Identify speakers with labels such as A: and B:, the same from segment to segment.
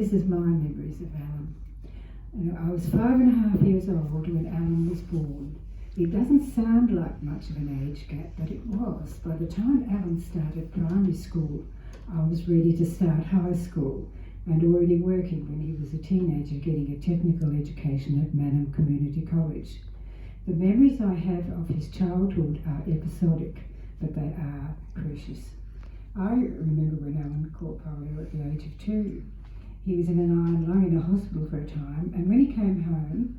A: this is my memories of Alan. I was 5.5 years old when Alan was born. It doesn't sound like much of an age gap, but it was. By the time Alan started primary school, I was ready to start high school and already working when he was a teenager getting a technical education at Manham Community College. The memories I have of his childhood are episodic, but they are precious. I remember when Alan caught polio at the age of 2. He was in an iron lung in a hospital for a time, and when he came home,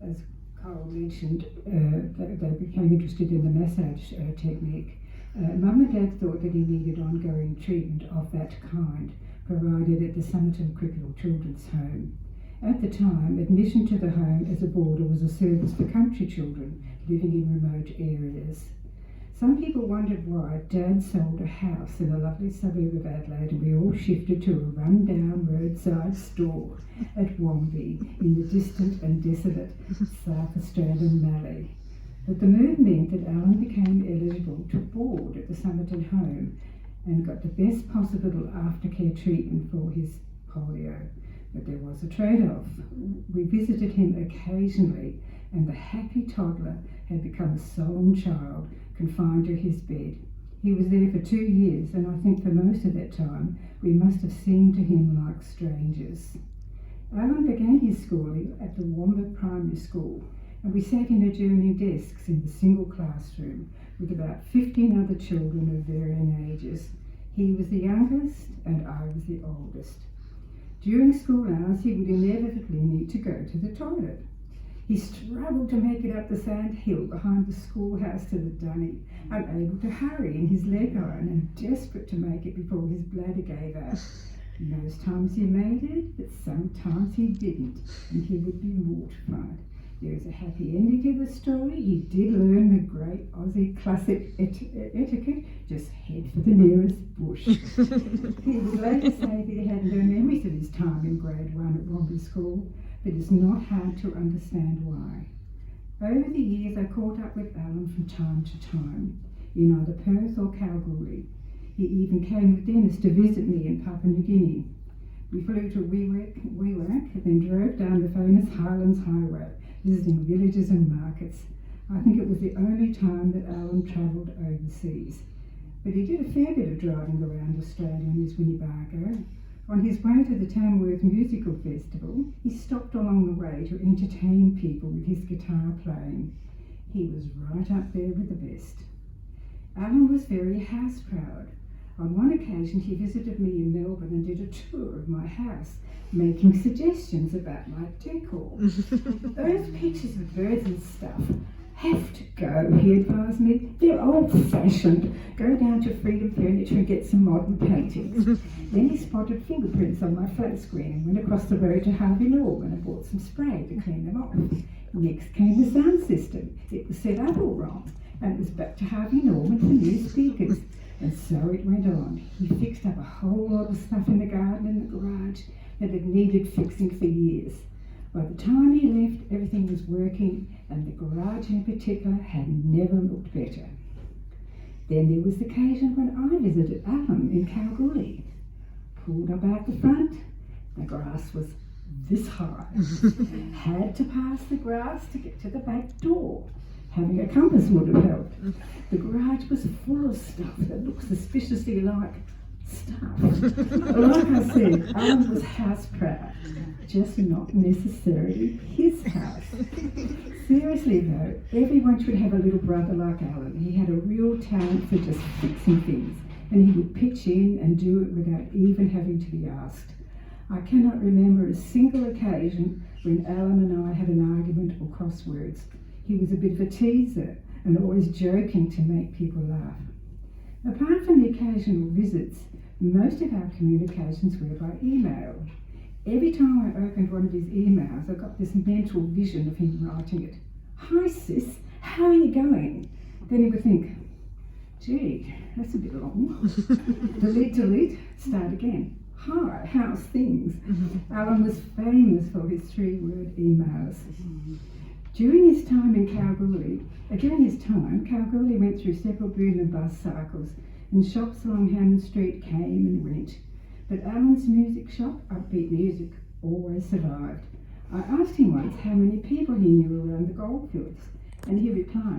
A: as Cole mentioned, they became interested in the massage technique. Mum and Dad thought that he needed ongoing treatment of that kind, provided at the Somerton Crickle Children's Home. At the time, admission to the home as a boarder was a service for country children living in remote areas. Some people wondered why Dad sold a house in a lovely suburb of Adelaide and we all shifted to a run-down roadside store at Wombi in the distant and desolate South Australian Mallee. But the move meant that Alan became eligible to board at the Somerton home and got the best possible aftercare treatment for his polio. But there was a trade-off. We visited him occasionally, and the happy toddler had become a solemn child confined to his bed. He was there for 2 years, and I think for most of that time we must have seemed to him like strangers. Alan began his schooling at the Womber Primary School, and we sat in adjoining desks in the single classroom with about 15 other children of varying ages. He was the youngest and I was the oldest. During school hours he would inevitably need to go to the toilet. He struggled to make it up the sand hill behind the schoolhouse to the dunny, unable to hurry in his leg iron and desperate to make it before his bladder gave out. Most times he made it, but sometimes he didn't, and he would be mortified. There is a happy ending to the story. He did learn the great Aussie classic etiquette, just head for the nearest bush. He would later say that he had no memories of his time in grade 1 at Wombi School, but it's not hard to understand why. Over the years I caught up with Alan from time to time, in either Perth or Kalgoorlie. He even came with Dennis to visit me in Papua New Guinea. We flew to Wewak and then drove down the famous Highlands Highway, visiting villages and markets. I think it was the only time that Alan travelled overseas. But he did a fair bit of driving around Australia in his Winnebago. On his way to the Tamworth Musical Festival, he stopped along the way to entertain people with his guitar playing. He was right up there with the best. Alan was very house-proud. On one occasion he visited me in Melbourne and did a tour of my house, making suggestions about my decor. Those pictures of birds and stuff have to go, he advised me. They're old-fashioned. Go down to Freedom Furniture and get some modern paintings. Then he spotted fingerprints on my flat screen and went across the road to Harvey Norman and bought some spray to clean them off. Next came the sound system. It was set up all wrong, and it was back to Harvey Norman for new speakers. And so it went on. He fixed up a whole lot of stuff in the garden and the garage that had needed fixing for years. By the time he left, everything was working, and the garage in particular had never looked better. Then there was the occasion when I visited Alan in Kalgoorlie. Pulled up out the front, the grass was this high. Had to pass the grass to get to the back door. Having a compass would have helped. The garage was full of stuff that looked suspiciously like stuff. Like I said, Alan was house proud, just not necessarily his house. Seriously though, everyone should have a little brother like Alan. He had a real talent for just fixing things, and he would pitch in and do it without even having to be asked. I cannot remember a single occasion when Alan and I had an argument or crosswords. He was a bit of a teaser and always joking to make people laugh. Apart from the occasional visits, most of our communications were by email. Every time I opened one of his emails, I got this mental vision of him writing it. Hi sis, how are you going? Then he would think, gee, that's a bit long. Delete, start again. Hi, how's things? Alan was famous for his 3-word emails. During his time, Kalgoorlie went through several boom and bust cycles, and shops along Hammond Street came and went. But Alan's music shop, Upbeat Music, always survived. I asked him once how many people he knew around the goldfields, and he replied,